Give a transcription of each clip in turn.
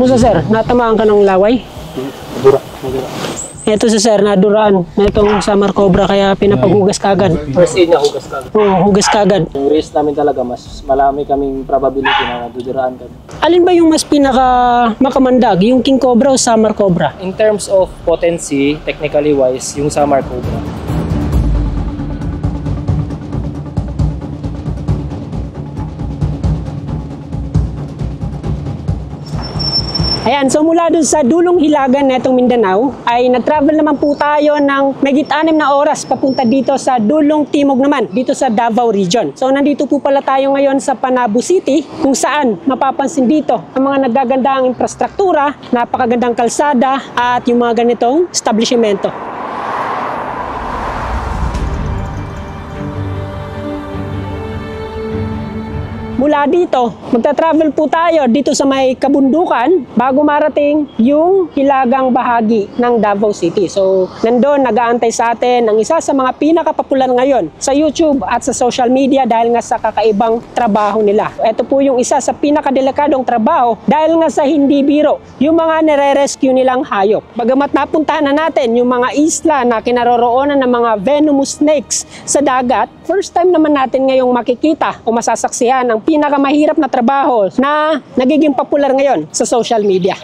Kamusta sir? Natamaan ka ng laway? Dura. Ito si sir, naduraan na itong summer cobra kaya pinapaghugas kagad. First aid niya, hugas kagad. Oo, hugas kagad. Yung risk namin talaga, mas malami kaming probability na naduduraan kami. Alin ba yung mas pinaka makamandag? Yung king cobra o summer cobra? In terms of potency, technically wise, yung summer cobra. Ayan, so mula dun sa dulong hilagan na itong Mindanao, ay nag-travel naman po tayo ng mahigit 6 na oras papunta dito sa dulong timog naman, dito sa Davao Region. So nandito po pala tayo ngayon sa Panabo City, kung saan mapapansin dito ang mga nagagandang infrastruktura, napakagandang kalsada, at yung mga ganitong establishmento. Mula dito, magta-travel po tayo dito sa may kabundukan bago marating yung hilagang bahagi ng Davao City. So, nandun, nag-aantay sa atin ang isa sa mga pinakapopular ngayon sa YouTube at sa social media dahil nga sa kakaibang trabaho nila. Ito po yung isa sa pinakadelikadong trabaho dahil nga sa hindi biro, yung mga nire-rescue nilang hayop. Bagamat napuntahan na natin yung mga isla na kinaroroonan ng mga venomous snakes sa dagat, first time naman natin ngayong makikita o masasaksihan ang pinakamahirap na trabaho na nagiging popular ngayon sa social media.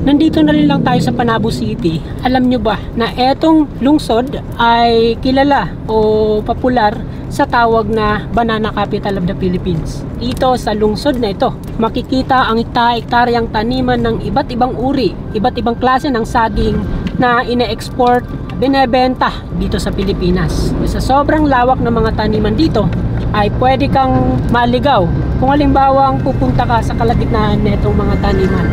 Nandito na rin lang tayo sa Panabo City. Alam nyo ba na etong lungsod ay kilala o popular sa tawag na Banana Capital of the Philippines. Dito sa lungsod na ito, makikita ang hektaryang taniman ng iba't ibang uri, iba't ibang klase ng saging na ine-export, binebenta dito sa Pilipinas. Sa sobrang lawak ng mga taniman dito, ay pwede kang maligaw kung halimbawa pupunta ka sa kalagitnaan nitong mga taniman.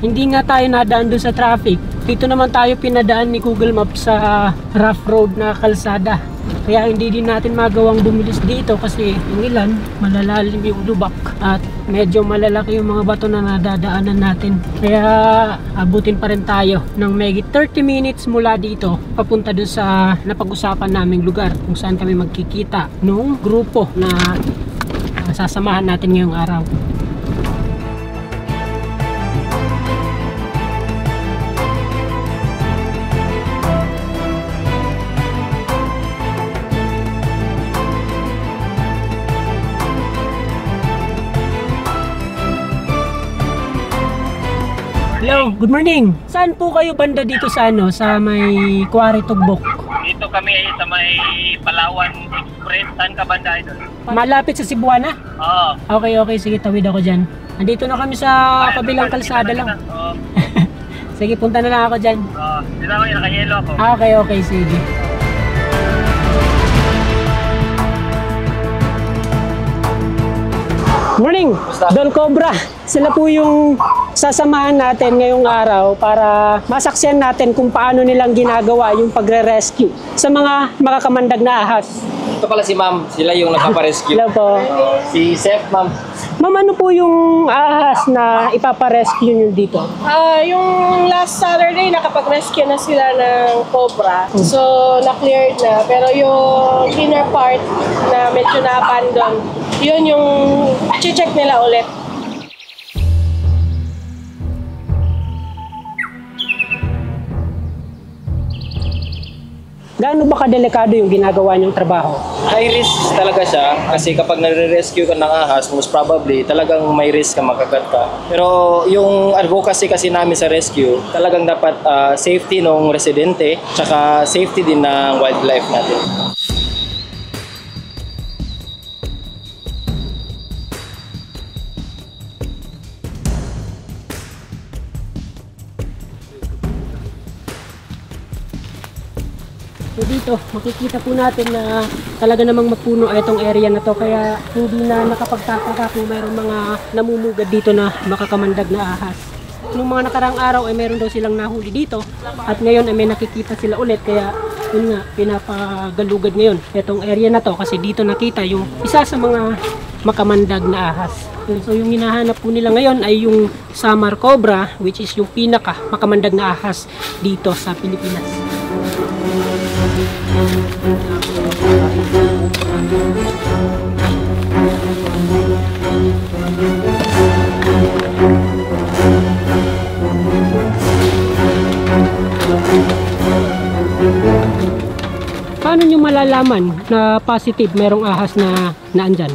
Hindi nga tayo nadaan doon sa traffic. Dito naman tayo pinadaan ni Google Maps sa rough road na kalsada. Kaya hindi din natin magawang bumilis dito kasi yung ilan, malalalim yung lubak at medyo malalaki yung mga bato na nadadaanan natin. Kaya abutin pa rin tayo ng mayigit 30 minutes mula dito papunta doon sa napag-usapan naming lugar kung saan kami magkikita nung grupo na sasamahan natin ngayong araw. Hello, good morning. Saan po kayo banda dito sa sa may Quarry Tugbok? Dito kami sa may Palawan Express. Saan ka banda ito? Malapit sa Cebuana? Oo. Okay, sige, tawid ako dyan. Andito na kami sa kabilang kalsada lang. Sige, punta na lang ako dyan. Dito ako yung nakayelo ako. Okay, sige. Morning, Don Cobra. Sila po yung sasamahan natin ngayong araw para masaksihan natin kung paano nilang ginagawa yung pagre-rescue sa mga makakamandag na ahas. Ito pala si ma'am, sila yung nagpaparescue. Hello po. Si Seth, ma'am. Ma'am, ano po yung ahas na ipaparescue nyo dito? Yung last Saturday, nakapag-rescue na sila ng cobra. So, na-cleared na. Pero yung inner part na medyo na-abandon, yun yung check nila ulit. Gaano ba kadelikado yung ginagawa niyong trabaho? High risk talaga siya kasi kapag nare-rescue ka ng ahas, most probably talagang may risk ka makagat ka. Pero yung advocacy kasi namin sa rescue, talagang dapat safety ng residente tsaka safety din ng wildlife natin. So dito, makikita po natin na talaga namang mapuno itong area na to kaya hindi na nakapagtataka kung mayroong mga namumugad dito na makakamandag na ahas. nung mga nakarang araw ay meron daw silang nahuli dito at ngayon ay may nakikita sila ulit kaya yun nga, pinapagalugad ngayon itong area na to kasi dito nakita yung isa sa mga makamandag na ahas. So yung hinahanap po nila ngayon ay yung Samar Cobra, which is yung pinaka makamandag na ahas dito sa Pilipinas. Paano nyo malalaman na positive merong ahas na naandyan?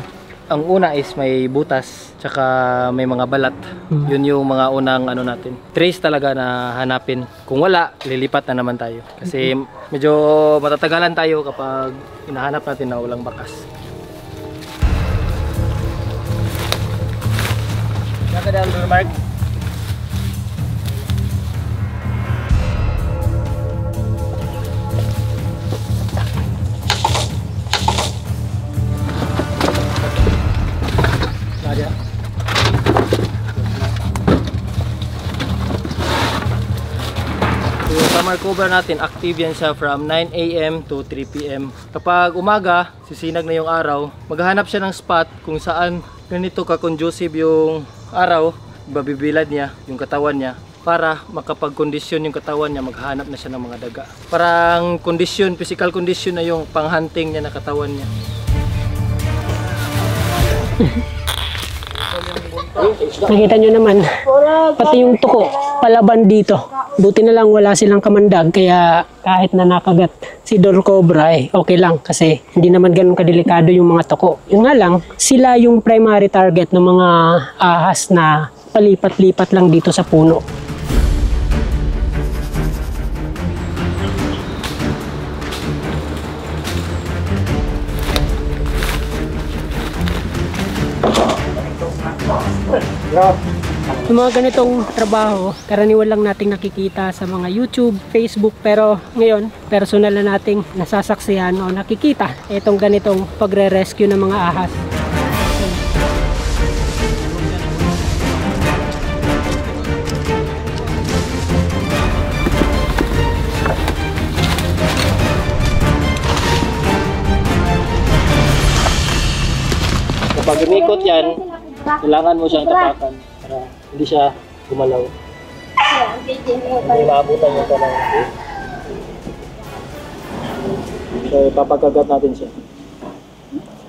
Ang una is may butas, tsaka may mga balat. Yun yung mga unang ano natin. Trace talaga na hanapin. Kung wala, lilipat na naman tayo. Kasi medyo matatagalan tayo kapag hinahanap natin na walang bakas. Nakadaan, Mark. Yung Samar Cobra natin, active yan siya from 9 AM to 3 PM. Kapag umaga, sisinag na yung araw, maghahanap siya ng spot kung saan ganito ka-conducive yung araw, babibilad niya yung katawan niya para makapag-kondisyon yung katawan niya, maghahanap na siya ng mga daga. Parang kondisyon, physical condition na yung pang-hunting niya na katawan niya. Nakita nyo naman, pati yung tuko, palaban dito. Buti na lang wala silang kamandag, kaya kahit na nakagat si Dor Cobra, okay lang kasi hindi naman ganun kadelikado yung mga tuko. Yun nga lang, sila yung primary target ng mga ahas na palipat-lipat lang dito sa puno. Yung mga ganitong trabaho, karaniwan lang nating nakikita sa mga YouTube, Facebook, pero ngayon, personal na nating nasasaksihan o nakikita itong ganitong pagre-rescue ng mga ahas. Kapag umikot yan, kailangan mo siyang tapakan para hindi siya gumalaw. Hindi maabutan yung tanong. So, papagagat natin siya.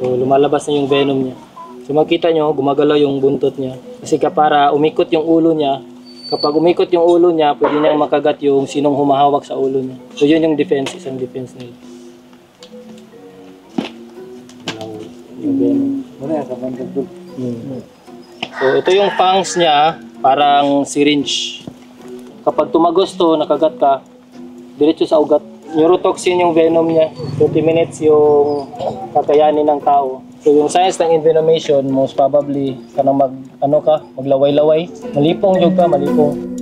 So, lumalabas na yung venom niya. So, makita nyo, gumagalaw yung buntot niya. Kasi para umikot yung ulo niya, kapag umikot yung ulo niya, pwede niyang makagat yung sinong humahawak sa ulo niya. So, yun yung defense, isang defense nila. Yung venom. So ito yung fangs niya, parang syringe. Kapag tumagos to, nakagat ka, diretso sa ugat. Neurotoxin yung venom niya. 30 minutes yung kakayanin ng tao. So yung science ng envenomation, most probably kanang maglaway-laway. Malipong yung ka, malipong.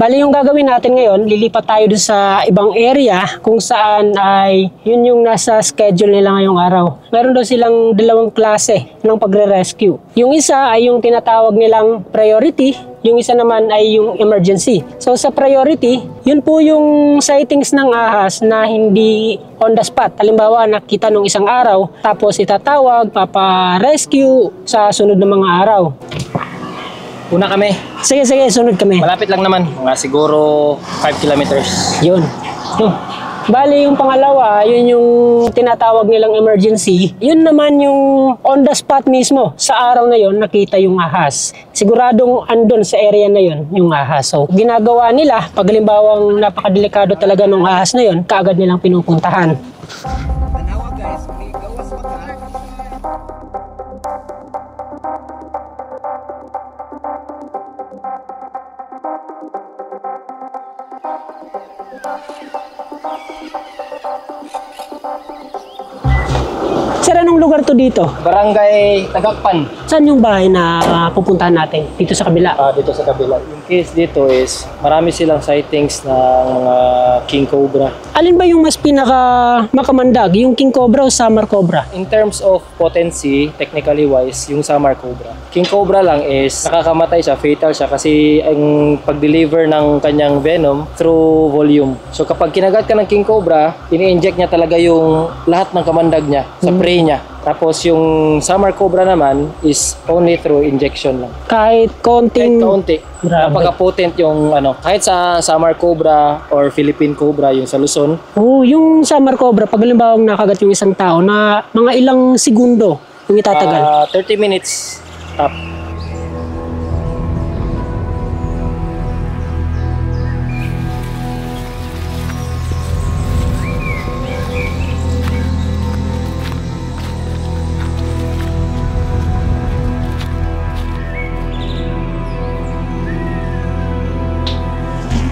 Bali yung gagawin natin ngayon, lilipat tayo dun sa ibang area kung saan ay yun yung nasa schedule nila ngayong araw. Meron daw silang dalawang klase ng pagre-rescue. Yung isa ay yung tinatawag nilang priority, yung isa naman ay yung emergency. So sa priority, yun po yung sightings ng ahas na hindi on the spot. Halimbawa, nakita nung isang araw, tapos itatawag, papa-rescue sa sunod na mga araw. Una kami. Sige, sunod kami. Malapit lang naman. Mga siguro 5 kilometers. Yun. Bali, yung pangalawa, yun yung tinatawag nilang emergency. Yun naman yung on the spot mismo. Sa araw na yun, nakita yung ahas. Siguradong andun sa area na yun, yung ahas. So, ginagawa nila, pag halimbawang napakadelikado talaga ng ahas na yun, kaagad nilang pinupuntahan. Sir, anong lugar to dito? Barangay Tagakpan. Saan yung bahay na pupuntahan natin? Dito sa kabila? Dito sa kabila. Yung case dito is marami silang sightings ng mga king cobra. Alin ba yung mas pinaka makamandag? Yung king cobra o summer cobra? In terms of potency, technically wise, yung summer cobra. King cobra lang is nakakamatay siya, fatal siya kasi ang pag-deliver ng kanyang venom through volume. So kapag kinagat ka ng king cobra, ini-inject niya talaga yung lahat ng kamandag niya sa prey niya. Tapos yung summer cobra naman is only through injection lang. Kahit konting... Kahit kaunti. Grabe. Napaka-potent yung kahit sa summer cobra or Philippine cobra, yung sa Luzon, Oh, yung summer cobra, pag halimbawa nakagat yung isang tao na mga ilang segundo yung itatagal. 30 minutes top.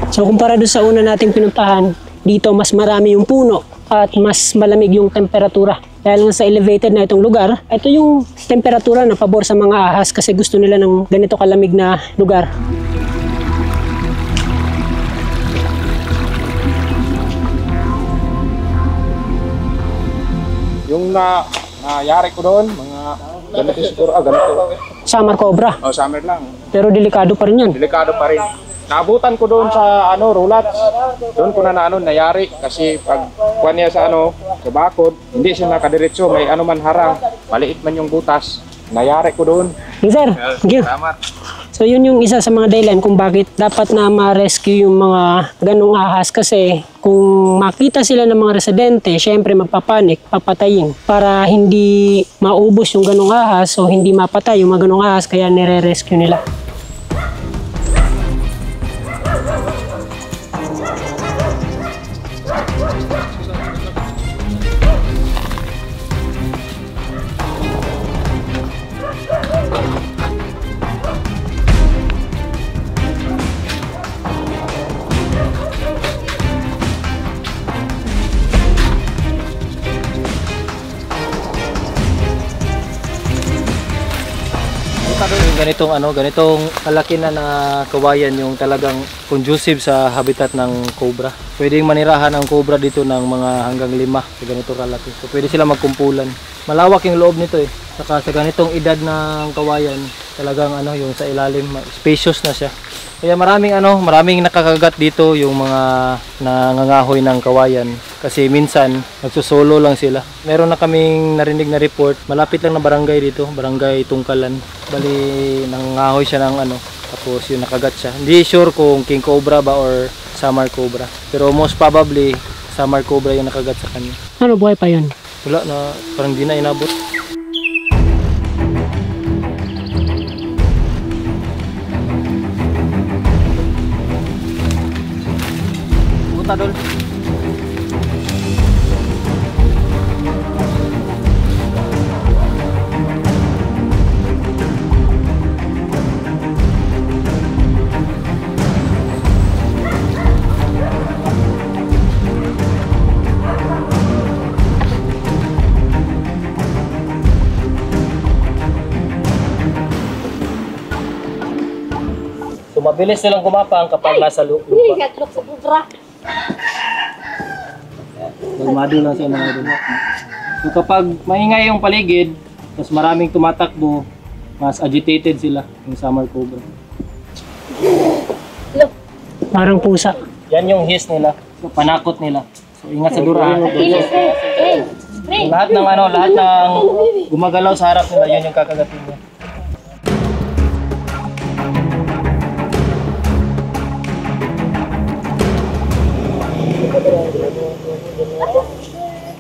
So kumpara doon sa una nating pinuntahan, dito mas marami yung puno at mas malamig yung temperatura. Dahil nga sa elevated na itong lugar, ito yung temperatura na pabor sa mga ahas kasi gusto nila ng ganito kalamig na lugar. Yung nayari ko doon, mga ganito siguro, ganito. Summer cobra. Oh, summer lang. Pero delikado pa rin yan. Delikado pa rin. Naabutan ko doon sa rulats. Doon ko nayari kasi pag kuha niya sa sa bakod, hindi siya nakadiretso, may man harang, maliit man yung butas. Nayari ko doon. Hey, sir, thank you. Salamat. So yun yung isa sa mga dahilan kung bakit dapat na ma-rescue yung mga ganong ahas kasi kung makita sila ng mga residente, syempre magpapanik, papatayin para hindi maubos yung ganong ahas o hindi mapatay yung mga ganong ahas kaya nire-rescue nila. Yung ganitong kalaki na kawayan yung talagang conducive sa habitat ng cobra. Pwedeng manirahan ang cobra dito ng mga hanggang 5 sa ganito kalaki. So pwede sila magkumpulan. Malawak yung loob nito eh. Saka sa ganitong edad ng kawayan, talagang yung sa ilalim, spacious na siya. Kaya maraming nakakagat dito yung mga nangangahoy ng kawayan kasi minsan nagsusolo lang sila. Meron na kaming narinig na report, malapit lang na barangay dito, barangay Tungkalan. Bali nangangahoy siya ng tapos yung nakagat siya. Hindi sure kung king cobra ba or summer cobra. Pero most probably summer cobra yung nakagat sa kanya. Ano, buhay pa yun? Wala na, parang di na inabot. Dol. So mabilis silang gumapang kapag nasa lupa. Kalmado lang siya mga idol. So kapag maingay yung paligid, tapos maraming tumatakbo, mas agitated sila yung summer cobra. Parang pusa. Yan yung hiss nila, so panakot nila. So ingat sa durahan. Lahat ng gumagalaw sa harap nila, yun yung kakagatin niya.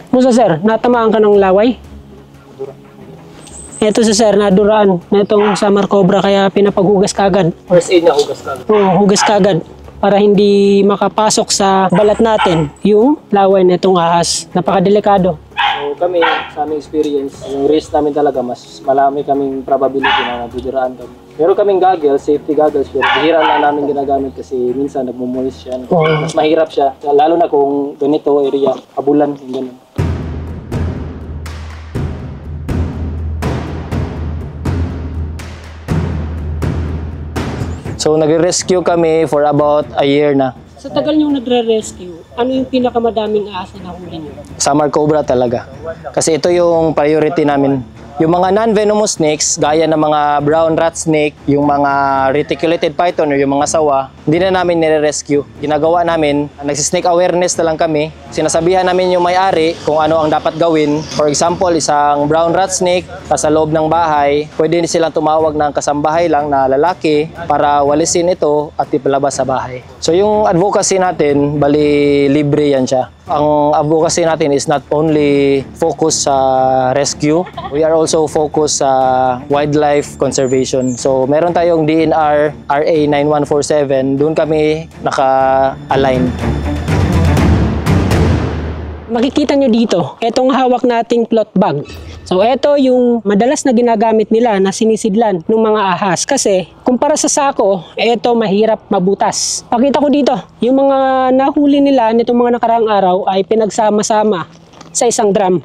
Musa sir, natamaan ka ng laway? Ito si sir, naduraan na itong summer cobra kaya pinapaghugas kagad. First aid niya, hugas ka. Oo, hugas kagad para hindi makapasok sa balat natin yung laway na itong ahas. Napakadelikado. So kami, sa aming experience, yung risk namin talaga, mas malami kaming probability na naduduraan kami. Meron kaming goggles, safety goggles, pero bihira na namin ginagamit kasi minsan nagmumulis siya. Mas mahirap siya, lalo na kung ganito area, habulan, yung ganun. So nag-rescue kami for about a year na. Sa tagal nyo nagre-rescue, ano yung pinakamadaming ahas na nahuli nyo? Summer cobra talaga. Kasi ito yung priority namin. Yung mga non-venomous snakes, gaya ng mga brown rat snake, yung mga reticulated python o yung mga sawa, hindi na namin nire-rescue. Ginagawa namin, nagsisnake awareness na lang kami. Sinasabihan namin yung may-ari kung ano ang dapat gawin. For example, isang brown rat snake sa loob ng bahay, pwede silang tumawag ng kasambahay lang na lalaki para walisin ito at ipalabas sa bahay. So yung advocacy natin, bali libre yan siya. Ang advocacy natin is not only focus sa rescue, we are also focused sa wildlife conservation. So meron tayong DNR RA 9147, doon kami naka-align. Makikita nyo dito, etong hawak nating plot bag. So ito yung madalas na ginagamit nila na sinisidlan ng mga ahas kasi kumpara sa sako, ito mahirap mabutas. Pakita ko dito, yung mga nahuli nila nitong mga nakaraang araw ay pinagsama-sama sa isang drum.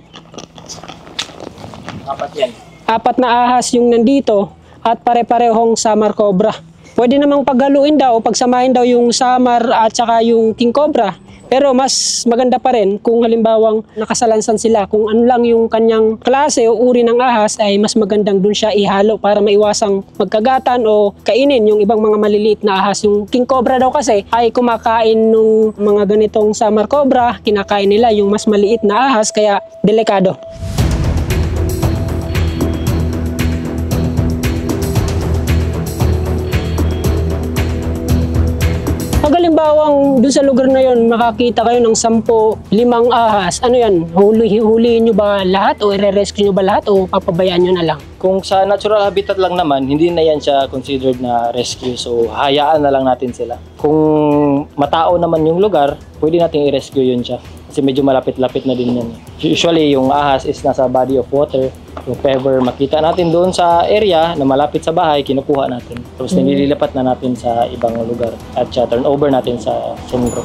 Apat yan. 4 na ahas yung nandito at pare-parehong Samar Cobra. Pwede namang paghaluin daw, pagsamahin daw yung Samar at saka yung King Cobra. Pero mas maganda pa rin kung halimbawang nakasalansan sila. Kung ano lang yung kanyang klase o uri ng ahas ay mas magandang dun siya ihalo para maiwasang magkagatan o kainin yung ibang mga maliliit na ahas. Yung King Cobra daw kasi ay kumakain ng mga ganitong Samar Cobra. Kinakain nila yung mas maliit na ahas kaya delikado. Pag halimbawang doon sa lugar na yon makakita kayo ng 10, 5 ahas, ano yan? Huliin nyo ba lahat o i-rescue nyo ba lahat o papabayaan nyo na lang? Kung sa natural habitat lang naman, hindi na yan siya considered na rescue. So, hayaan na lang natin sila. Kung matao naman yung lugar, pwede natin i-rescue yun siya. Kasi medyo malapit-lapit na din yan. Usually, yung ahas is nasa body of water. If ever makita natin doon sa area na malapit sa bahay, kinukuha natin. Tapos nililipat na natin sa ibang lugar at turn over natin sa sentro.